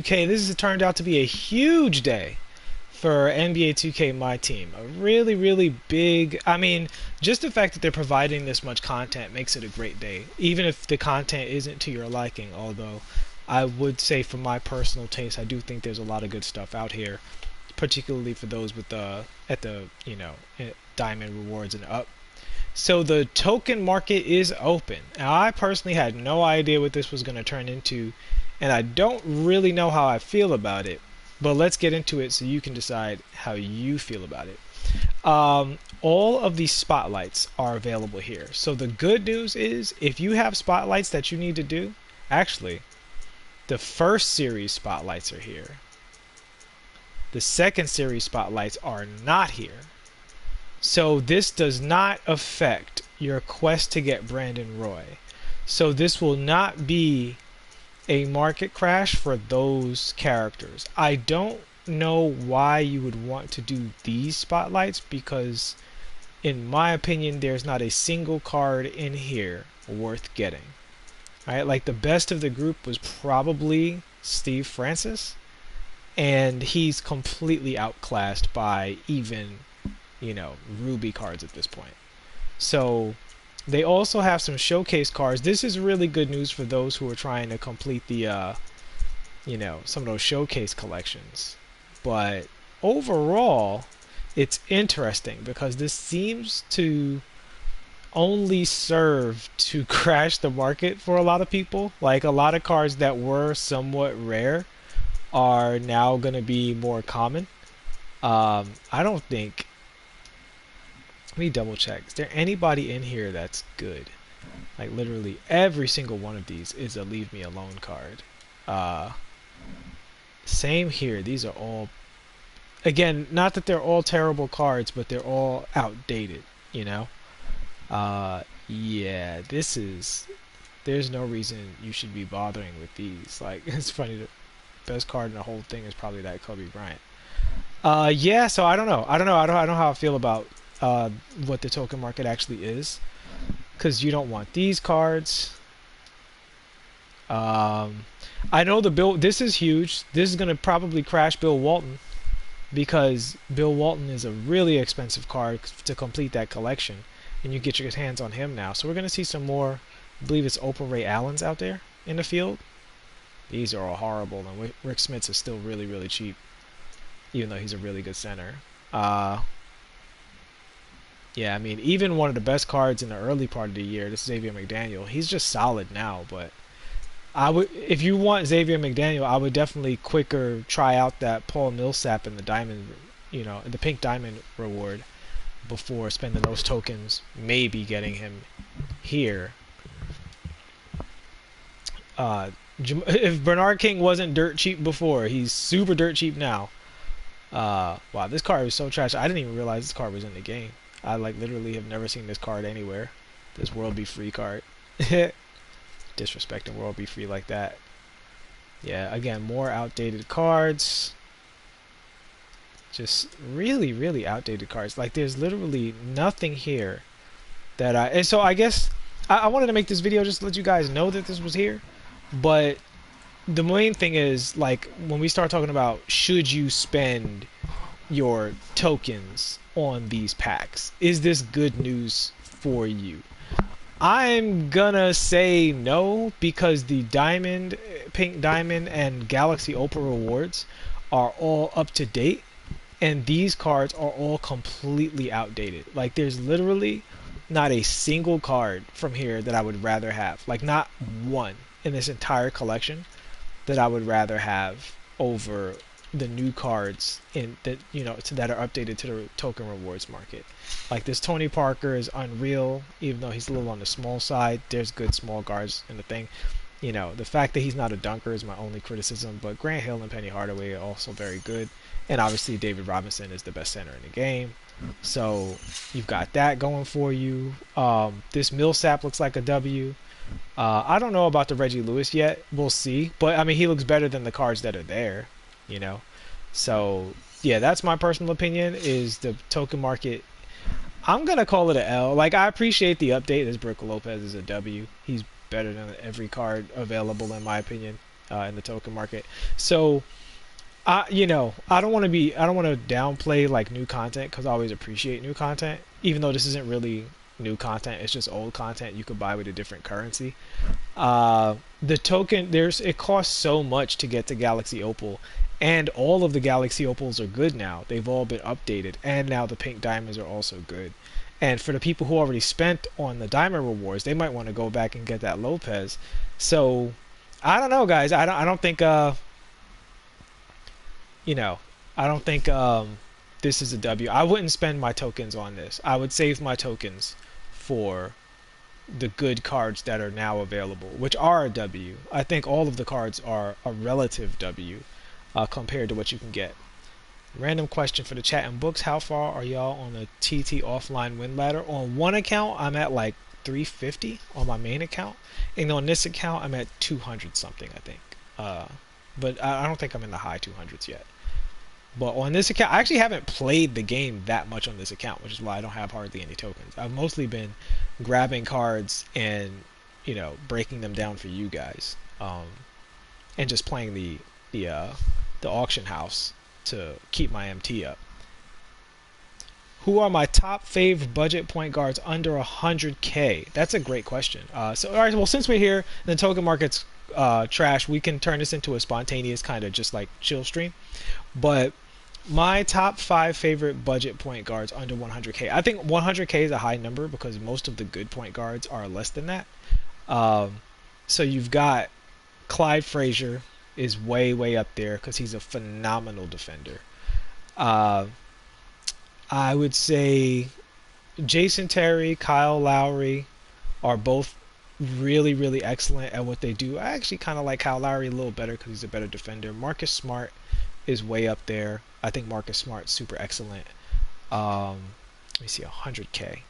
Okay, this has turned out to be a huge day for NBA 2K MyTeam. A really, really big. I mean, just the fact that they're providing this much content makes it a great day, even if the content isn't to your liking. Although, I would say, for my personal taste, I do think there's a lot of good stuff out here, particularly for those with the at the diamond rewards and up. So the token market is open. Now, I personally had no idea what this was going to turn into, and I don't really know how I feel about it. But let's get into it so you can decide how you feel about it. All of these spotlights are available here. So the good news is if you have spotlights that you need to do, actually, the first series spotlights are here. The second series spotlights are not here. So this does not affect your quest to get Brandon Roy. So this will not be a market crash for those characters. I don't know why you would want to do these spotlights because in my opinion there's not a single card in here worth getting. Alright, like the best of the group was probably Steve Francis, and he's completely outclassed by even Ruby cards at this point. So they also have some showcase cards. This is really good news for those who are trying to complete the some of those showcase collections. But overall, it's interesting because this seems to only serve to crash the market for a lot of people. Like a lot of cards that were somewhat rare are now going to be more common. I don't think. Let me double check. Is there anybody in here that's good? Like literally every single one of these is a leave me alone card. Uh, Same here. These are all, again, not that they're all terrible cards, but they're all outdated, you know? Yeah, this is, there's no reason you should be bothering with these. Like, it's funny, the best card in the whole thing is probably that Kobe Bryant. Yeah, so I don't know. I don't know how I feel about what the token market actually is, because you don't want these cards. Um, I know the Bill. This is huge. This is gonna probably crash Bill Walton because Bill Walton is a really expensive card to complete that collection, and you get your hands on him now. So we're gonna see some more. I believe it's Oprah Ray Allens out there in the field. These are all horrible, and Rick Smith's is still really, really cheap, even though he's a really good center. Uh, yeah, I mean, even one of the best cards in the early part of the year, this Xavier McDaniel, he's just solid now, but I would, if you want Xavier McDaniel, I would definitely quicker try out that Paul Millsap in the diamond, the pink diamond reward before spending those tokens. Maybe getting him here. If Bernard King wasn't dirt cheap before, he's super dirt cheap now. Wow, this card was so trash. I didn't even realize this card was in the game. I like literally have never seen this card anywhere. This World Be Free card. Disrespecting World Be Free like that. Yeah, again, more outdated cards. Just really, really outdated cards. Like there's literally nothing here that and so I guess I wanted to make this video just to let you guys know that this was here. But the main thing is, like, when we start talking about should you spend your tokens on these packs, is this good news for you? I'm gonna say no because the diamond, pink diamond, and galaxy Opal rewards are all up to date, and these cards are all completely outdated. Like there's literally not a single card from here that I would rather have. Like not one in this entire collection that I would rather have over the new cards in that that are updated to the token rewards market. Like this Tony Parker is unreal, even though he's a little on the small side. There's good small guards in the thing. The fact that he's not a dunker is my only criticism, but Grant Hill and Penny Hardaway are also very good. And obviously David Robinson is the best center in the game. So you've got that going for you. This Millsap looks like a W. I don't know about the Reggie Lewis yet. We'll see. But I mean, he looks better than the cards that are there, you know. So yeah, that's my personal opinion. Is the token market? I'm gonna call it a L. Like I appreciate the update. This Brook Lopez is a W. He's better than every card available in my opinion. in the token market. So I don't want to downplay like new content because I always appreciate new content, even though this isn't really new content. It's just old content you could buy with a different currency. The token, it costs so much to get to Galaxy Opal, and all of the Galaxy Opals are good now. They've all been updated, and now the pink diamonds are also good. And for the people who already spent on the diamond rewards, they might want to go back and get that Lopez. So I don't know, guys. I don't think you know, I don't think this is a W. I wouldn't spend my tokens on this. I would save my tokens for the good cards that are now available, which are a W. I think all of the cards are a relative W compared to what you can get. Random question for the chat and books. How far are y'all on a TT offline win ladder? On one account, I'm at like 350 on my main account. And on this account, I'm at 200 something, I think. But I don't think I'm in the high 200s yet. But on this account, I actually haven't played the game that much on this account, which is why I don't have hardly any tokens. I've mostly been grabbing cards and, breaking them down for you guys, and just playing the auction house to keep my MT up. Who are my top fave budget point guards under 100K? That's a great question. All right, well, since we're here and the token market's trash, we can turn this into a spontaneous kind of just like chill stream. But my top 5 favorite budget point guards under 100K. I think 100K is a high number because most of the good point guards are less than that. So you've got Clyde Frazier is way up there because he's a phenomenal defender. I would say Jason Terry, Kyle Lowry are both really excellent at what they do. I actually kind of like Kyle Lowry a little better because he's a better defender. Marcus Smart is way up there. I think Marcus Smart's super excellent. Let me see, 100K.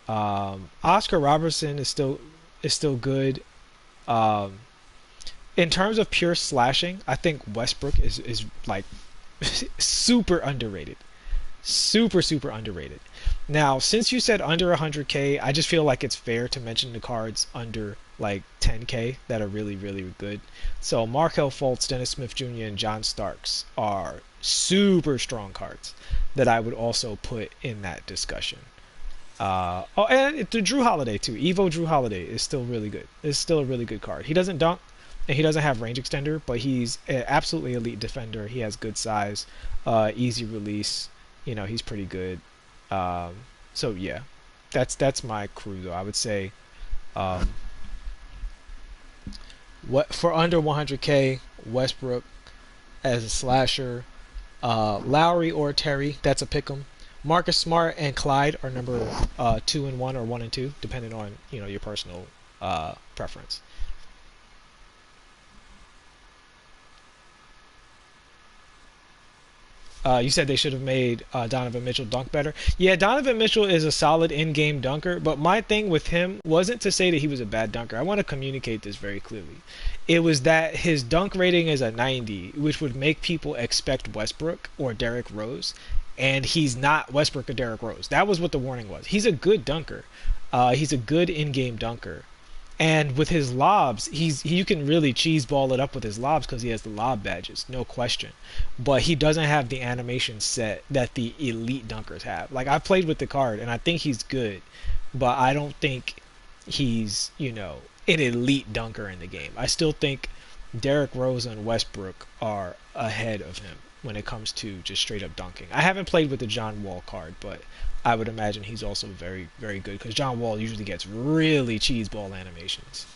Oscar Robertson is still good. In terms of pure slashing, I think Westbrook is like super underrated. Super underrated. Now, since you said under 100K, I just feel like it's fair to mention the cards under like 10K that are really good. So Markelle Fultz, Dennis Smith Jr., and John Starks are super strong cards that I would also put in that discussion. And the Drew Holiday too. Evo Drew Holiday is still really good. It's still a really good card. He doesn't dunk and he doesn't have range extender, but he's an absolutely elite defender. He has good size, easy release. He's pretty good. So yeah, that's my crew though. I would say, what for under 100K, Westbrook as a slasher, Lowry or Terry, that's a pick'em. Marcus Smart and Clyde are number 2 and 1 or 1 and 2, depending on your personal preference. You said they should have made Donovan Mitchell dunk better. Yeah, Donovan Mitchell is a solid in-game dunker, but my thing with him wasn't to say that he was a bad dunker. I want to communicate this very clearly. It was that his dunk rating is a 90, which would make people expect Westbrook or Derrick Rose, and he's not Westbrook or Derrick Rose. That was what the warning was. He's a good dunker. He's a good in-game dunker. And with his lobs, you can really cheese ball it up with his lobs because he has the lob badges, no question. But he doesn't have the animation set that the elite dunkers have. Like, I've played with the card, and I think he's good, but I don't think he's, an elite dunker in the game. I still think Derrick Rose and Westbrook are ahead of him when it comes to just straight up dunking. I haven't played with the John Wall card, but I would imagine he's also very good because John Wall usually gets really cheeseball animations.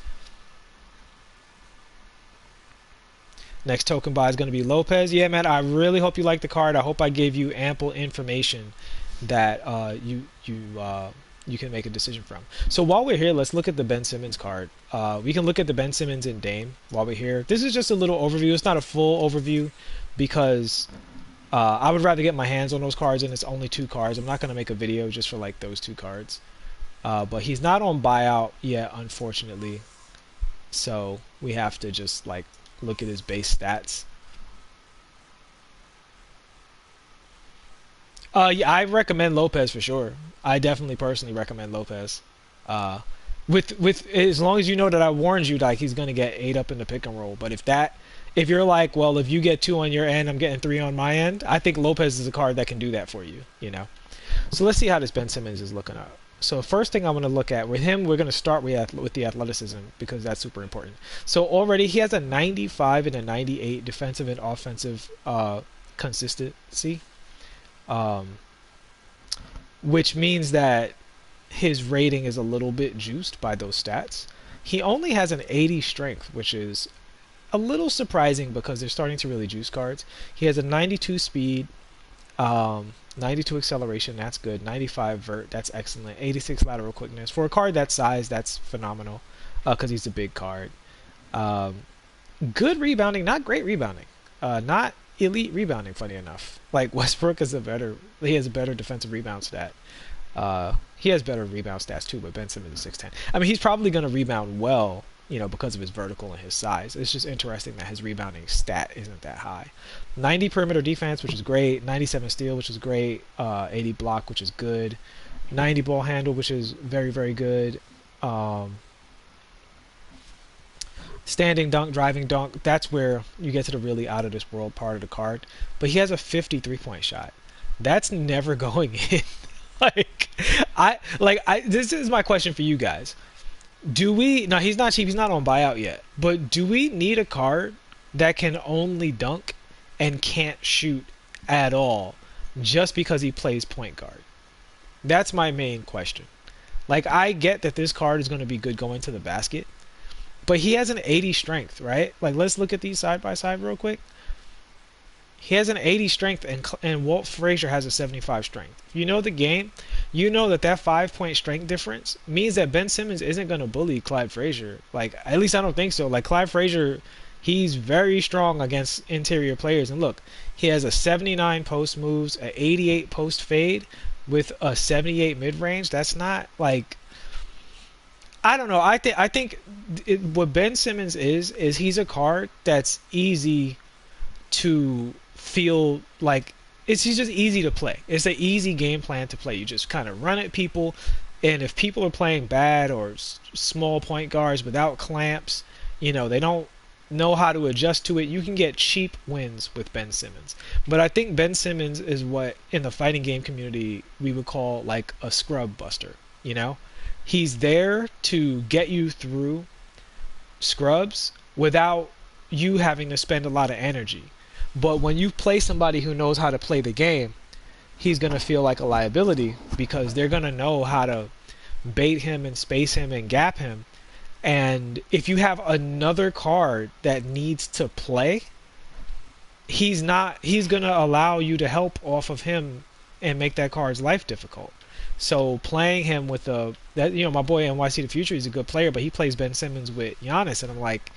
Next token buy is going to be Lopez. Yeah, man, I really hope you like the card. I hope I gave you ample information that you can make a decision from. So while we're here, let's look at the Ben Simmons card. We can look at the Ben Simmons and Dame while we're here. This is just a little overview. It's not a full overview because I would rather get my hands on those cards, and it's only 2 cards. I'm not going to make a video just for like those 2 cards. But he's not on buyout yet, unfortunately. So we have to just like look at his base stats. Yeah, I recommend Lopez for sure. I definitely personally recommend Lopez. with as long as you know that I warned you, like he's gonna get 8 up in the pick and roll. But if you're like, well, if you get 2 on your end, I'm getting 3 on my end. I think Lopez is a card that can do that for you. You know. So let's see how this Ben Simmons is looking up. So first thing I'm going to look at with him, we're going to start with the athleticism because that's super important. So already he has a 95 and a 98 defensive and offensive consistency, um, which means that his rating is a little bit juiced by those stats. He only has an 80 strength, which is a little surprising because they're starting to really juice cards. He has a 92 speed, 92 acceleration, that's good. 95 vert, that's excellent. 86 lateral quickness. For a card that size, that's phenomenal because he's a big card. Good rebounding, not great rebounding. Not elite rebounding, funny enough. Like Westbrook he has a better defensive rebound stat. He has better rebound stats too, but Ben Simmons is 6'10". I mean, he's probably going to rebound well, you know, because of his vertical and his size. It's just interesting that his rebounding stat isn't that high. 90 perimeter defense, which is great. 97 steal, which is great. 80 block, which is good. 90 ball handle, which is very, very good. Standing dunk, driving dunk, that's where you get to the really out of this world part of the card. But he has a 50 3-point shot. That's never going in. This is my question for you guys. Do we, now he's not cheap, he's not on buyout yet, but do we need a card that can only dunk and can't shoot at all just because he plays point guard? That's my main question. Like, I get that this card is going to be good going to the basket, but he has an 80 strength, right? Like, let's look at these side by side real quick. He has an 80 strength, and Walt Frazier has a 75 strength. If you know the game, you know that 5-point strength difference means that Ben Simmons isn't going to bully Clyde Frazier. Like, at least I don't think so. Like, Clyde Frazier, he's very strong against interior players. And look, he has a 79 post moves, an 88 post fade with a 78 mid-range. That's not, like, I don't know. I think what Ben Simmons is he's a card that's easy to feel like he's just easy to play. It's an easy game plan to play. You just kind of run at people, and if people are playing bad or small point guards without clamps, you know, they don't know how to adjust to it, you can get cheap wins with Ben Simmons. But I think Ben Simmons is what in the fighting game community we would call like a scrub buster, you know? He's there to get you through scrubs without you having to spend a lot of energy. But when you play somebody who knows how to play the game, he's going to feel like a liability because they're going to know how to bait him and space him and gap him. And if you have another card that needs to play, he's going to allow you to help off of him and make that card's life difficult. So playing him with my boy NYC the Future, he's a good player, but he plays Ben Simmons with Giannis, and I'm like,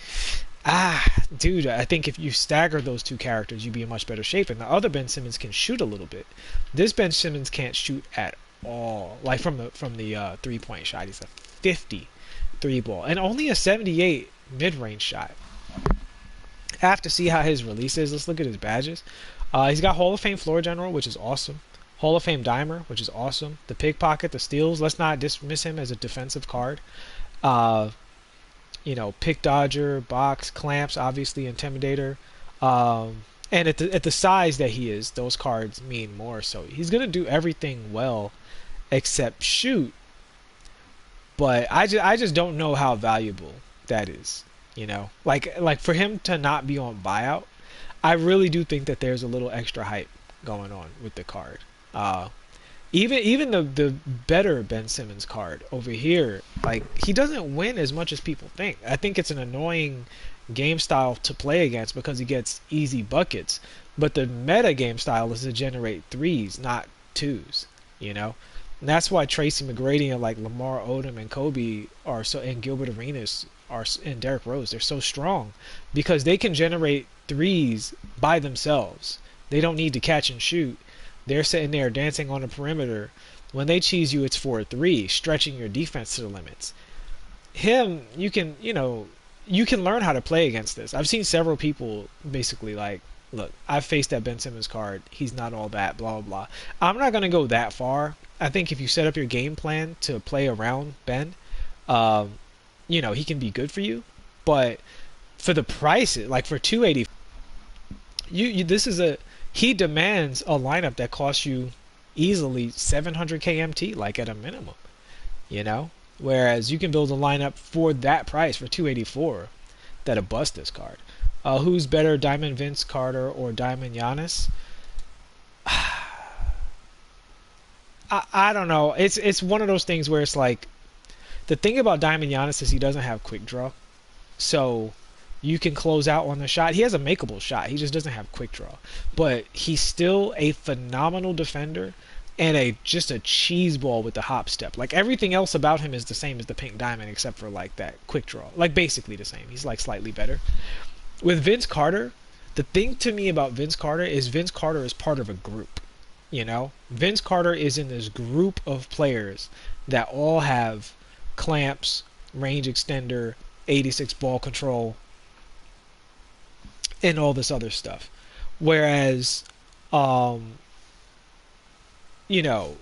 dude, I think if you stagger those two characters, you'd be in much better shape. And the other Ben Simmons can shoot a little bit. This Ben Simmons can't shoot at all. Like from the 3-point shot, he's a 50 3-ball and only a 78 mid-range shot. I have to see how his release is. Let's look at his badges. He's got Hall of Fame Floor General, which is awesome. Hall of Fame Dimer, which is awesome. The Pickpocket, the Steals. Let's not dismiss him as a defensive card. Pick Dodger, Box, Clamps, obviously Intimidator. And at the size that he is, those cards mean more. So he's going to do everything well except shoot. But I just don't know how valuable that is. You know, like for him to not be on buyout, I really do think that there's a little extra hype going on with the card. Even the better Ben Simmons card over here, like, he doesn't win as much as people think. I think it's an annoying game style to play against because he gets easy buckets. But the meta game style is to generate threes, not twos. You know, and that's why Tracy McGrady and like Lamar Odom and Kobe and Gilbert Arenas and Derrick Rose, they're so strong because they can generate threes by themselves. They don't need to catch and shoot. They're sitting there dancing on the perimeter. When they cheese you, it's for a 3, stretching your defense to the limits. Him, you can learn how to play against this. I've seen several people basically like, look, I've faced that Ben Simmons card. He's not all that, blah, blah, blah. I'm not going to go that far. I think if you set up your game plan to play around Ben, You know, he can be good for you, but for the price, like for 280, this is a he demands a lineup that costs you easily 700 KMT, like at a minimum. You know, whereas you can build a lineup for that price for 284 that'll bust this card. Who's better, Diamond Vince Carter or Diamond Giannis? I don't know. It's one of those things where it's like the thing about Diamond Giannis is he doesn't have quick draw, so you can close out on the shot. He has a makeable shot. He just doesn't have quick draw, but he's still a phenomenal defender and just a cheese ball with the hop step. Like everything else about him is the same as the Pink Diamond except for like that quick draw. Like basically the same. He's like slightly better. With Vince Carter, the thing to me about Vince Carter is part of a group. You know, Vince Carter is in this group of players that all have clamps, range extender, 86 ball control, and all this other stuff. Whereas, you know,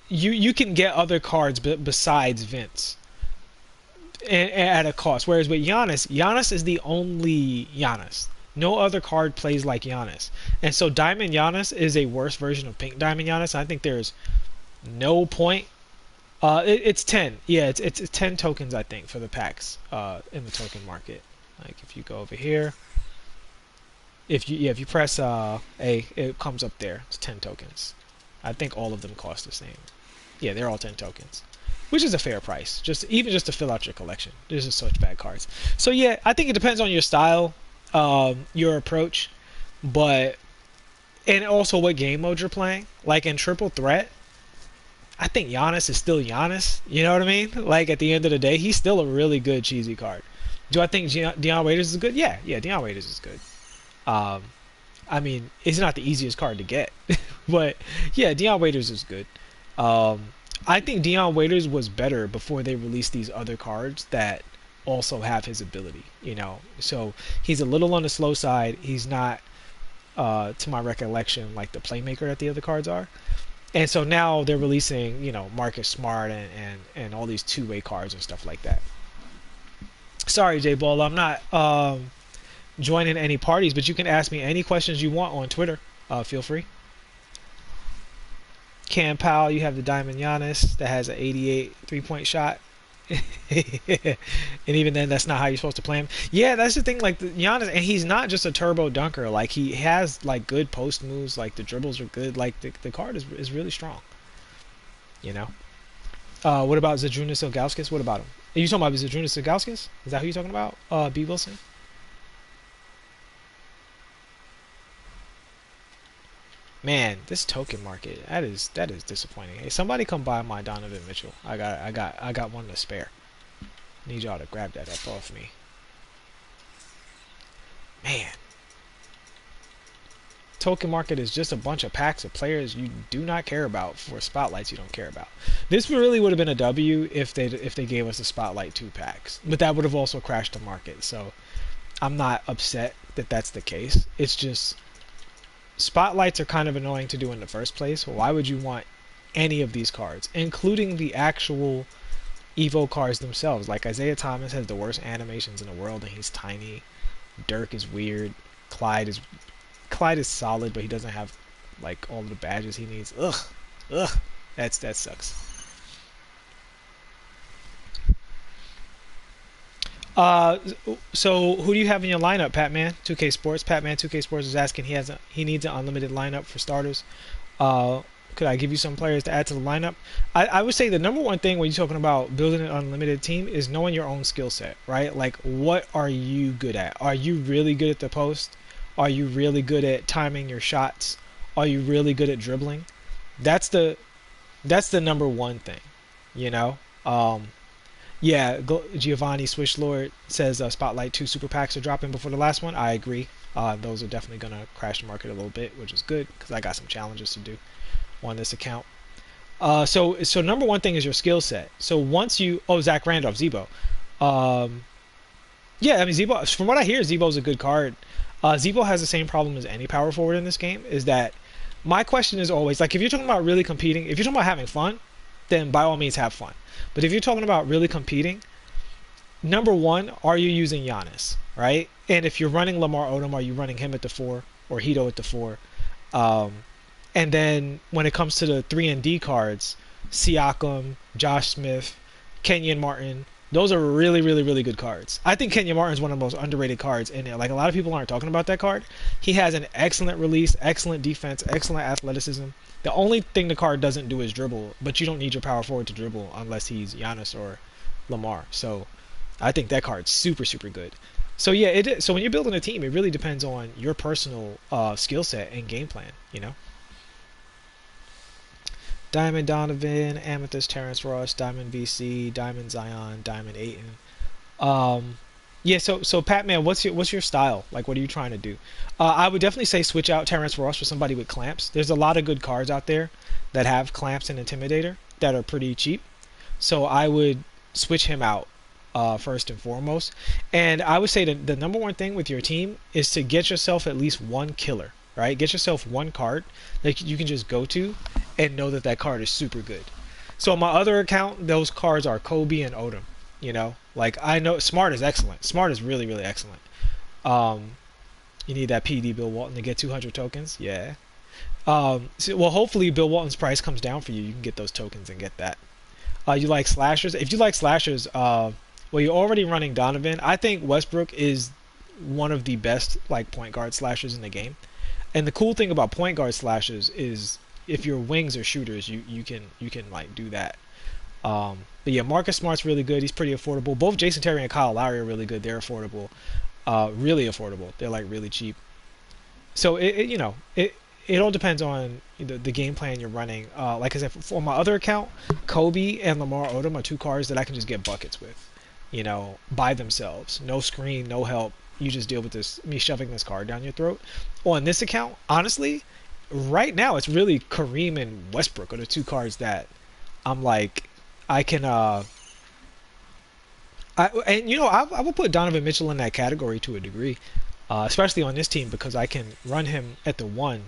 you can get other cards besides Vince at a cost. Whereas with Giannis is the only Giannis. No other card plays like Giannis. And so Diamond Giannis is a worse version of Pink Diamond Giannis. I think there's no point. It's 10. Yeah, it's 10 tokens, I think, for the packs in the token market. Like if you go over here, if you press A, it comes up there. It's 10 tokens. I think all of them cost the same. Yeah, they're all 10 tokens, which is a fair price. Even just to fill out your collection. There's just such bad cards. So yeah, I think it depends on your style, your approach, and also what game mode you're playing. Like in Triple Threat, I think Giannis is still Giannis. You know what I mean? Like at the end of the day, he's still a really good cheesy card. Do I think Deion Waiters is good? Yeah, Deion Waiters is good. I mean, it's not the easiest card to get, but yeah, Deion Waiters is good. I think Deion Waiters was better before they released these other cards that also have his ability, you know. So he's a little on the slow side. He's not, to my recollection, like the playmaker that the other cards are. And so now they're releasing, you know, Marcus Smart and all these two-way cards and stuff like that. Sorry, J Ball, I'm not joining any parties, but you can ask me any questions you want on Twitter. Feel free. Cam Powell, you have the Diamond Giannis that has an 88 three-point shot. And even then, that's not how you're supposed to play him. Yeah, that's the thing. Like the Giannis, and he's not just a turbo dunker. Like he has like good post moves. Like the dribbles are good. Like the card is really strong. You know. What about Zydrunas Ilgauskas? What about him? Are you talking about Zydrunas Ilgauskas? Is that who you're talking about? B. Wilson. Man, this token market, that is disappointing. Hey, somebody come buy my Donovan Mitchell. I got one to spare. Need y'all to grab that up off me. Man. Token market is just a bunch of packs of players you do not care about for spotlights you don't care about. This really would have been a W if they gave us the Spotlight 2 packs. But that would have also crashed the market. So I'm not upset that that's the case. It's just Spotlights are kind of annoying to do in the first place. Why would you want any of these cards, including the actual Evo cards themselves? Like Isaiah Thomas has the worst animations in the world, and he's tiny. Dirk is weird. Clyde is solid, but he doesn't have like all the badges he needs. Ugh, that sucks. So who do you have in your lineup, Patman? 2K Sports. Patman 2K Sports is asking he needs an unlimited lineup for starters. Could I give you some players to add to the lineup? I would say the number one thing when you're talking about building an unlimited team is knowing your own skill set, right? Like, what are you good at? Are you really good at the post? Are you really good at timing your shots? Are you really good at dribbling? That's the number one thing, you know? Yeah, Giovanni Swishlord says Spotlight 2 super packs are dropping before the last one. I agree. Those are definitely going to crash the market a little bit, which is good because I got some challenges to do on this account. So number one thing is your skill set. So once you... Oh, Zach Randolph, Zebo. Yeah, I mean, Zebo... From what I hear, Zebo's a good card. Zebo has the same problem as any power forward in this game, is that my question is always, like, if you're talking about really competing, if you're talking about having fun, then by all means have fun. But if you're talking about really competing, number one, are you using Giannis, right? And if you're running Lamar Odom, are you running him at the 4 or Hito at the 4? And then when it comes to the 3 and D cards, Siakam, Josh Smith, Kenyon Martin, those are really, really, really good cards. I think Kenyon Martin is one of the most underrated cards in it. Like, a lot of people aren't talking about that card. He has an excellent release, excellent defense, excellent athleticism. The only thing the card doesn't do is dribble, but you don't need your power forward to dribble unless he's Giannis or Lamar. So I think that card's super, super good. So yeah, so when you're building a team, it really depends on your personal skill set and game plan, you know? Diamond Donovan, Amethyst Terrence Ross, Diamond VC, Diamond Zion, Diamond Ayton. Yeah, so Pat-Man, what's your style? Like, what are you trying to do? I would definitely say switch out Terrence Ross for somebody with clamps. There's a lot of good cards out there that have clamps and Intimidator that are pretty cheap. So I would switch him out first and foremost. And I would say that the number one thing with your team is to get yourself at least one killer, right? Get yourself one card that you can just go to and know that that card is super good. So on my other account, those cards are Kobe and Odom. You know, like, I know Smart is excellent. Smart is really, really excellent. You need that PD Bill Walton to get 200 tokens. Yeah. Well, hopefully Bill Walton's price comes down for you. You can get those tokens and get that. You like slashers? If you like slashers, well, you're already running Donovan. I think Westbrook is one of the best like point guard slashers in the game. And the cool thing about point guard slashers is if your wings are shooters, you can like do that. But yeah, Marcus Smart's really good. He's pretty affordable. Both Jason Terry and Kyle Lowry are really good. They're affordable, really affordable. They're like really cheap. So it all depends on the game plan you're running. Like I said, for my other account, Kobe and Lamar Odom are two cards that I can just get buckets with, by themselves. No screen, no help. You just deal with me shoving this card down your throat. On this account, honestly, right now it's really Kareem and Westbrook are the two cards that I'm like, I can I will put Donovan Mitchell in that category to a degree, especially on this team because I can run him at the 1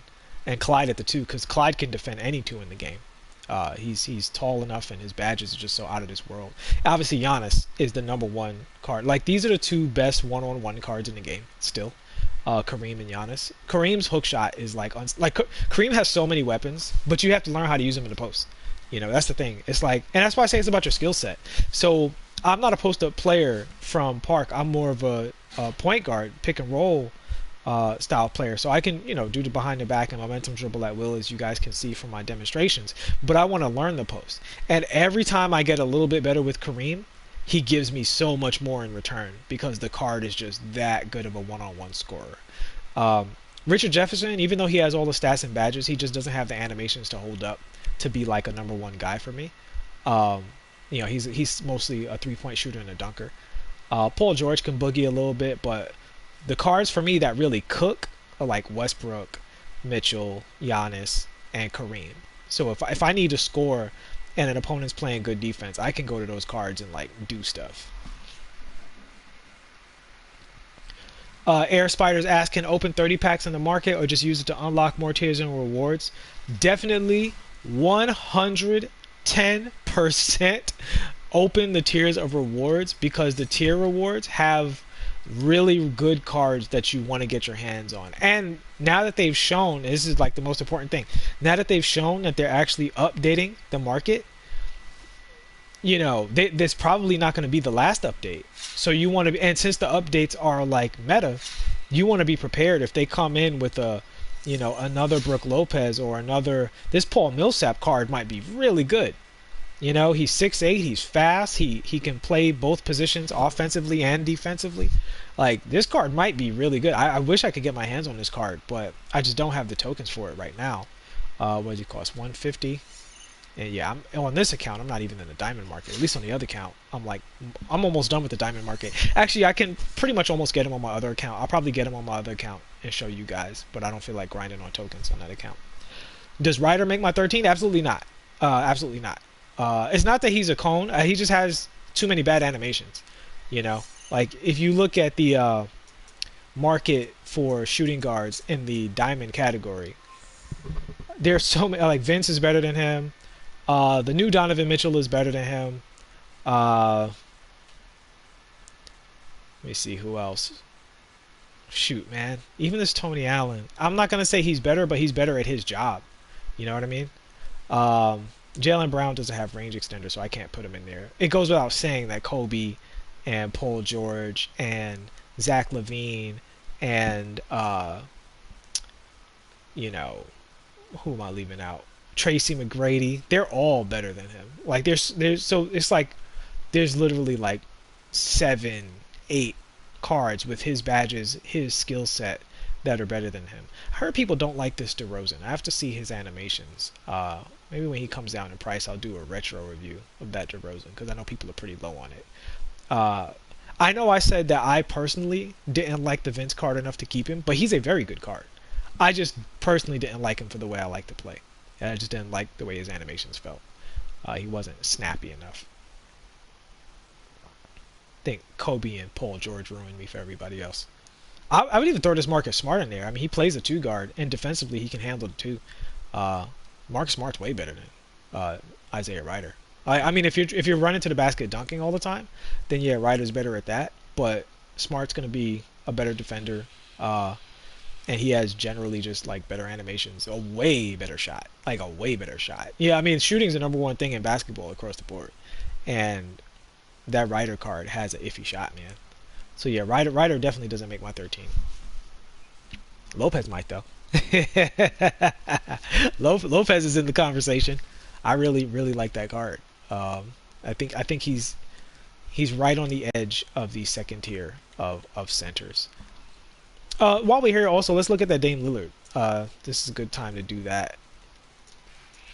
and Clyde at the 2 because Clyde can defend any 2 in the game. He's tall enough and his badges are just so out of this world. Obviously Giannis is the number 1 card. Like, these are the 2 best one-on-one cards in the game still. Kareem and Giannis. Kareem's hook shot is like Kareem has so many weapons, but you have to learn how to use them in the post. That's the thing. It's like, and that's why I say it's about your skill set. So I'm not a post-up player from Park. I'm more of a point guard, pick and roll style player. So I can, do the behind the back and momentum dribble at will, as you guys can see from my demonstrations. But I want to learn the post. And every time I get a little bit better with Kareem, he gives me so much more in return because the card is just that good of a one-on-one scorer. Richard Jefferson, even though he has all the stats and badges, he just doesn't have the animations to hold up to be like a number 1 guy for me. He's mostly a 3-point shooter and a dunker. Paul George can boogie a little bit, but the cards for me that really cook are like Westbrook, Mitchell, Giannis, and Kareem. So if I need to score and an opponent's playing good defense, I can go to those cards and like do stuff. Air Spiders ask, can open 30 packs in the market or just use it to unlock more tiers and rewards? Definitely 110% open the tiers of rewards, because the tier rewards have really good cards that you want to get your hands on. And now that they've shown, this is like the most important thing, now that they've shown that they're actually updating the market, there's probably not going to be the last update. So you want to, and since the updates are like meta, you want to be prepared if they come in with another Brook Lopez or this Paul Millsap card might be really good. He's 6'8", he's fast, he can play both positions offensively and defensively. Like, this card might be really good. I wish I could get my hands on this card, but I just don't have the tokens for it right now. What does it cost? 150. And yeah, on this account, I'm not even in the diamond market. At least on the other account, I'm almost done with the diamond market. Actually, I can pretty much almost get him on my other account. I'll probably get him on my other account and show you guys, but I don't feel like grinding on tokens on that account. Does Ryder make my 13? Absolutely not. Absolutely not. It's not that he's a cone. He just has too many bad animations. Like, if you look at the market for shooting guards in the diamond category, there's so many. Like, Vince is better than him. The new Donovan Mitchell is better than him. Uh, Let me see who else. Shoot, man. Even this Tony Allen. I'm not gonna say he's better, but he's better at his job. You know what I mean? Jaylen Brown doesn't have range extender, so I can't put him in there. It goes without saying that Kobe and Paul George and Zach LaVine and you know, who am I leaving out? Tracy McGrady. They're all better than him. Like there's so it's like there's literally like 7, 8 cards with his badges, his skill set that are better than him. I heard people don't like this DeRozan. I have to see his animations. Maybe when he comes down in price, I'll do a retro review of that DeRozan because I know people are pretty low on it. I know I said that I personally didn't like the Vince card enough to keep him, but he's a very good card. I just personally didn't like him for the way I like to play. And I just didn't like the way his animations felt. He wasn't snappy enough. I think Kobe and Paul George ruined me for everybody else. I would even throw this Marcus Smart in there. I mean, he plays a 2 guard, and defensively he can handle the 2. Marcus Smart's way better than Isaiah Ryder. I mean, if you're running to the basket dunking all the time, then yeah, Ryder's better at that. But Smart's gonna be a better defender, and he has generally just like better animations, a way better shot, like a way better shot. Yeah, I mean, shooting's the #1 thing in basketball across the board, and that Ryder card has an iffy shot, man. So yeah, Ryder definitely doesn't make my 13. Lopez might though. Lopez is in the conversation. I really like that card. I think he's right on the edge of the second tier of centers. While we're here, also let's look at that Dame Lillard. This is a good time to do that.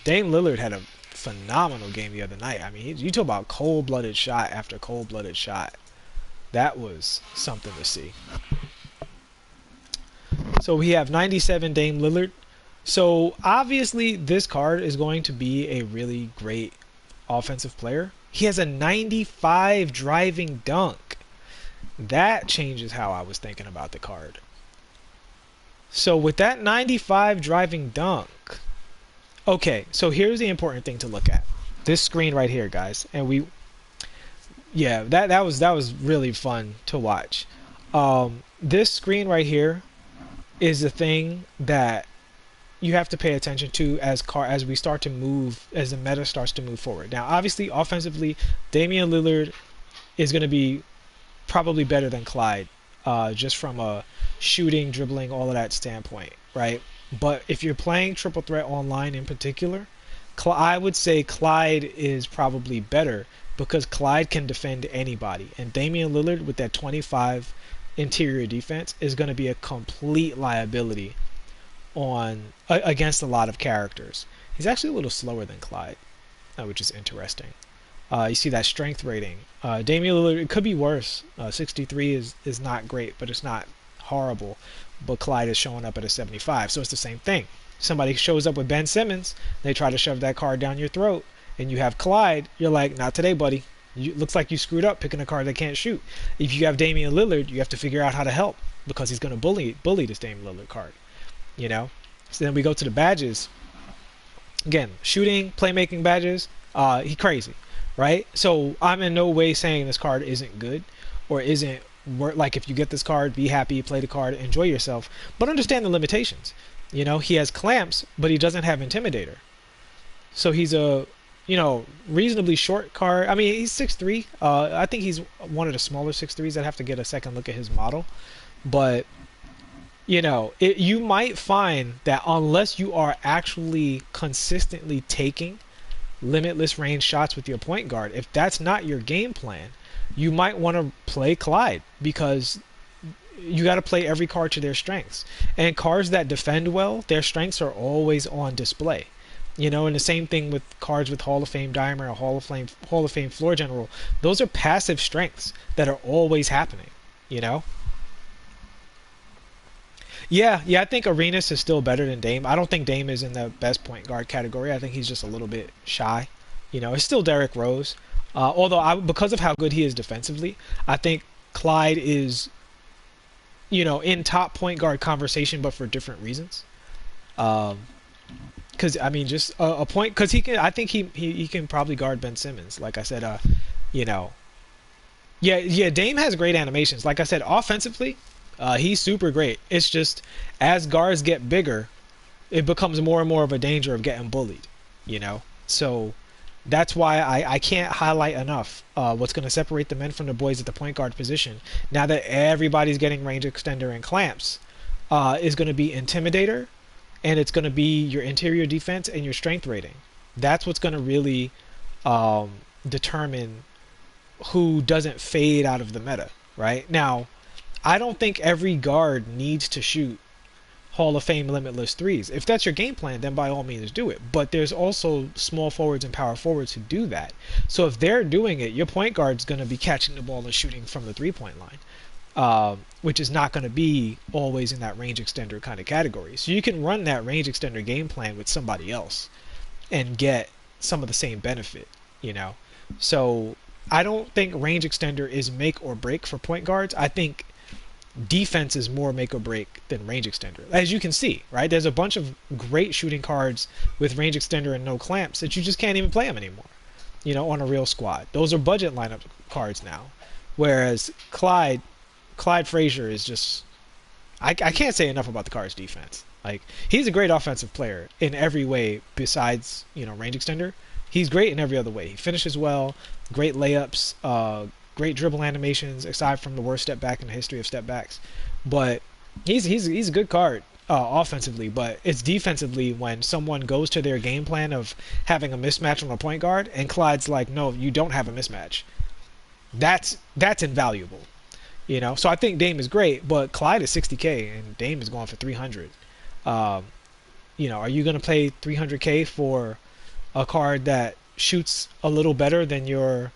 Dame Lillard had a phenomenal game the other night. I mean, you talk about cold-blooded shot after cold-blooded shot. That was something to see. So we have 97 Dame Lillard. So obviously this card is going to be a really great offensive player. He has a 95 driving dunk. That changes how I was thinking about the card. So with that 95 driving dunk, okay, so here's the important thing to look at. This screen right here, guys. And yeah, that was really fun to watch. This screen right here is the thing that you have to pay attention to as we start to move, as the meta starts to move forward. Now, obviously, offensively, Damian Lillard is going to be probably better than Clyde, just from a shooting, dribbling, all of that standpoint, right? But if you're playing triple threat online in particular, I would say Clyde is probably better because Clyde can defend anybody, and Damian Lillard with that 25 interior defense is going to be a complete liability against a lot of characters. He's actually a little slower than Clyde, which is interesting. You see that strength rating. Damian Lillard, it could be worse. 63 is not great, but it's not horrible. But Clyde is showing up at a 75, so it's the same thing. Somebody shows up with Ben Simmons, they try to shove that card down your throat, and you have Clyde, you're like, not today, buddy. Looks like you screwed up picking a card that can't shoot. If you have Damian Lillard, you have to figure out how to help because he's going to bully this Damian Lillard card. You know? So then we go to the badges. Again, shooting, playmaking badges, he crazy, right? So I'm in no way saying this card isn't good or isn't like if you get this card, be happy, play the card, enjoy yourself, but understand the limitations. You know, he has clamps, but he doesn't have intimidator. So he's a reasonably short card. I mean, he's 6'3". I think he's one of the smaller 6'3s. I'd have to get a second look at his model. But, you might find that unless you are actually consistently taking limitless range shots with your point guard, if that's not your game plan, you might want to play Clyde because you got to play every card to their strengths. And cards that defend well, their strengths are always on display. And the same thing with cards with Hall of Fame Dimer or Hall of Fame Floor General. Those are passive strengths that are always happening, Yeah, I think Arenas is still better than Dame. I don't think Dame is in the best point guard category. I think he's just a little bit shy. It's still Derrick Rose. Although because of how good he is defensively, I think Clyde is, in top point guard conversation, but for different reasons. Because I mean, just a point. Because he can. I think he can probably guard Ben Simmons. Like I said, you know, yeah. Dame has great animations. Like I said, offensively, he's super great. It's just as guards get bigger, it becomes more and more of a danger of getting bullied. You know, so that's why I can't highlight enough what's going to separate the men from the boys at the point guard position. Now that everybody's getting range extender and clamps, is going to be intimidator, and it's going to be your interior defense and your strength rating. That's what's going to really determine who doesn't fade out of the meta, right? Now, I don't think every guard needs to shoot Hall of Fame limitless threes. If that's your game plan, then by all means do it. But there's also small forwards and power forwards who do that. So if they're doing it, your point guard's going to be catching the ball and shooting from the three-point line, which is not going to be always in that range extender kind of category. So you can run that range extender game plan with somebody else and get some of the same benefit, you know. So I don't think range extender is make or break for point guards. I think defense is more make or break than range extender. As you can see, right? There's a bunch of great shooting cards with range extender and no clamps that you just can't even play them anymore, you know, on a real squad. Those are budget lineup cards now. Whereas Clyde Frazier is just, I can't say enough about the card's defense. Like, he's a great offensive player in every way besides, you know, range extender. He's great in every other way. He finishes well, great layups, great dribble animations, aside from the worst step back in the history of step backs. But he's a good card offensively, but it's defensively when someone goes to their game plan of having a mismatch on a point guard and Clyde's like, no, you don't have a mismatch. That's invaluable, you know. So I think Dame is great, but Clyde is 60K and Dame is going for 300. You know, are you going to pay 300K for a card that shoots a little better than your,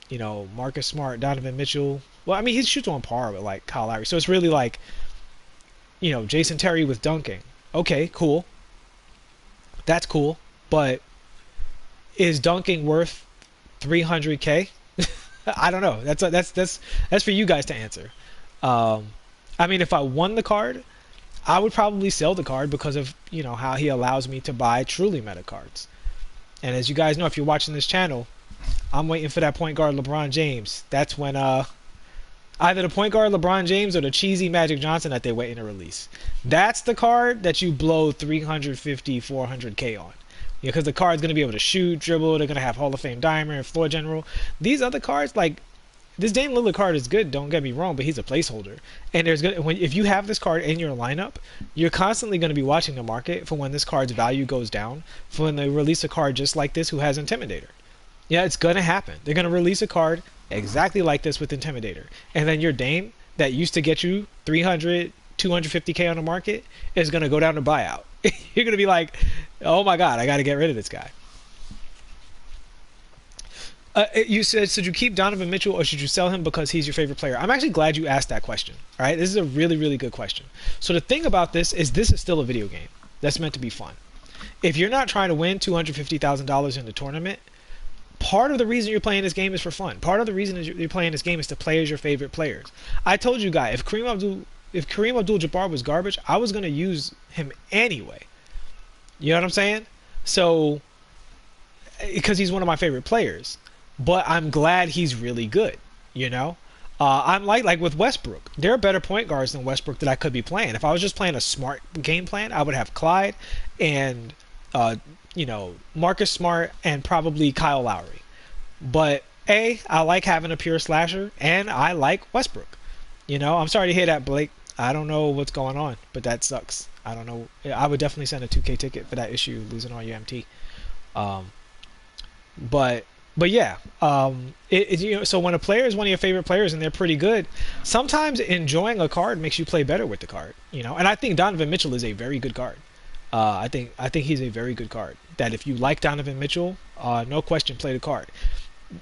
you know, Marcus Smart, Donovan Mitchell? Well, I mean, he shoots on par with like Kyle Lowry, so it's really like, you know, Jason Terry with dunking. Okay, cool. That's cool, but is dunking worth 300K? I don't know. That's for you guys to answer. I mean, if I won the card, I would probably sell the card because of, you know, how he allows me to buy truly meta cards. And as you guys know, if you're watching this channel, I'm waiting for that point guard LeBron James. That's when either the point guard LeBron James or the cheesy Magic Johnson that they're waiting to release. That's the card that you blow 350, 400K on. Yeah, because the card's going to be able to shoot, dribble, they're going to have Hall of Fame dimer and floor general. These other cards, like, this Dame Lillard card is good, don't get me wrong, but he's a placeholder. And if you have this card in your lineup, you're constantly going to be watching the market for when this card's value goes down, for when they release a card just like this who has Intimidator. Yeah, it's going to happen. They're going to release a card exactly like this with Intimidator. And then your Dame that used to get you 300, 250K on the market is going to go down to buyout. You're going to be like, oh my God, I got to get rid of this guy. You said, should you keep Donovan Mitchell or should you sell him because he's your favorite player? I'm actually glad you asked that question. All right, this is a really, really good question. So the thing about this is still a video game that's meant to be fun. If you're not trying to win $250,000 in the tournament, part of the reason you're playing this game is for fun. Part of the reason you're playing this game is to play as your favorite players. I told you guys, if Kareem Abdul-Jabbar was garbage, I was going to use him anyway. You know what I'm saying? So, because he's one of my favorite players. But I'm glad he's really good, you know? I'm like with Westbrook. There are better point guards than Westbrook that I could be playing. If I was just playing a smart game plan, I would have Clyde and, you know, Marcus Smart and probably Kyle Lowry. But, I like having a pure slasher, and I like Westbrook. You know, I'm sorry to hear that, Blake. I don't know what's going on, but that sucks. I don't know. I would definitely send a 2K ticket for that issue, losing all your MT. But yeah, you know, so when a player is one of your favorite players and they're pretty good, sometimes enjoying a card makes you play better with the card, you know. And I think Donovan Mitchell is a very good card. I think he's a very good card. That if you like Donovan Mitchell, no question, play the card.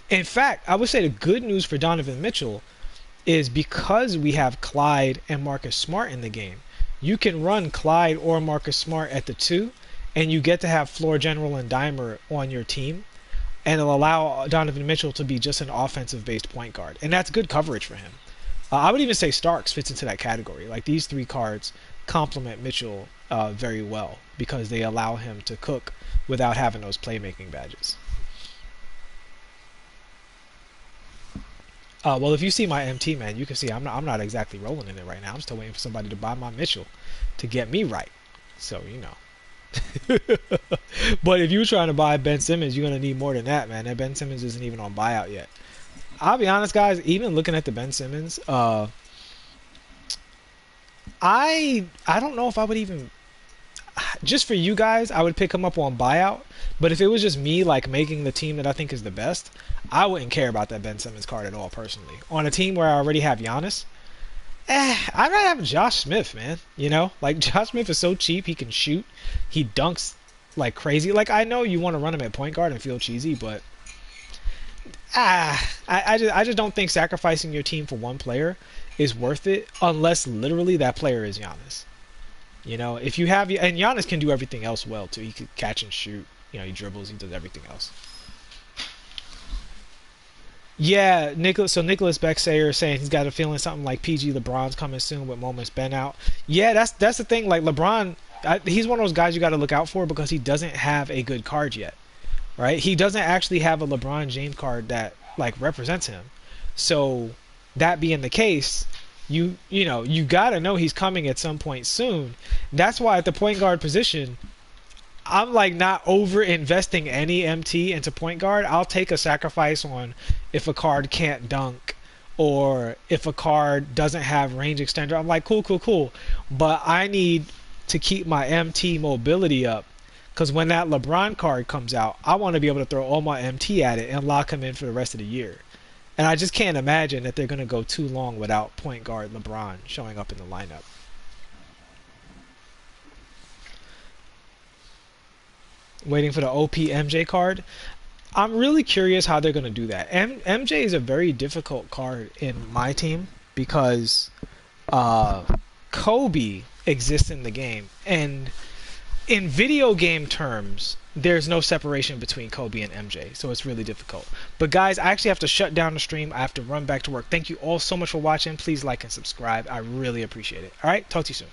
In fact, I would say the good news for Donovan Mitchell is because we have Clyde and Marcus Smart in the game, you can run Clyde or Marcus Smart at the 2, and you get to have floor general and dimer on your team. And it'll allow Donovan Mitchell to be just an offensive-based point guard. And that's good coverage for him. I would even say Starks fits into that category. Like, these 3 cards complement Mitchell very well because they allow him to cook without having those playmaking badges. Well, if you see my MT, man, you can see I'm not exactly rolling in it right now. I'm still waiting for somebody to buy my Mitchell to get me right. So, you know. But if you're trying to buy Ben Simmons, you're going to need more than that, man. That Ben Simmons isn't even on buyout yet. I'll be honest, guys, even looking at the Ben Simmons, I don't know if I would even, just for you guys, I would pick him up on buyout. But if it was just me, like, making the team that I think is the best, I wouldn't care about that Ben Simmons card at all, personally. On a team where I already have Giannis, I'd rather have Josh Smith, man. You know? Like, Josh Smith is so cheap. He can shoot. He dunks like crazy. Like, I know you want to run him at point guard and feel cheesy, but I just don't think sacrificing your team for one player is worth it unless literally that player is Giannis. You know, if you have, and Giannis can do everything else well too. He could catch and shoot. You know, he dribbles. He does everything else. Yeah, Nicholas Becksayer saying he's got a feeling something like PG LeBron's coming soon with Moments Ben out. Yeah, that's the thing. Like LeBron, he's one of those guys you got to look out for because he doesn't have a good card yet, right? He doesn't actually have a LeBron James card that like represents him. So that being the case, you know you got to know he's coming at some point soon. That's why at the point guard position, I'm like not over investing any MT into point guard. I'll take a sacrifice on if a card can't dunk or if a card doesn't have range extender. I'm like, cool. But I need to keep my MT mobility up because when that LeBron card comes out, I want to be able to throw all my MT at it and lock him in for the rest of the year. And I just can't imagine that they're going to go too long without point guard LeBron showing up in the lineup. Waiting for the OP MJ card. I'm really curious how they're going to do that. MJ is a very difficult card in my team because Kobe exists in the game. And in video game terms, there's no separation between Kobe and MJ. So it's really difficult. But guys, I actually have to shut down the stream. I have to run back to work. Thank you all so much for watching. Please like and subscribe. I really appreciate it. All right, talk to you soon.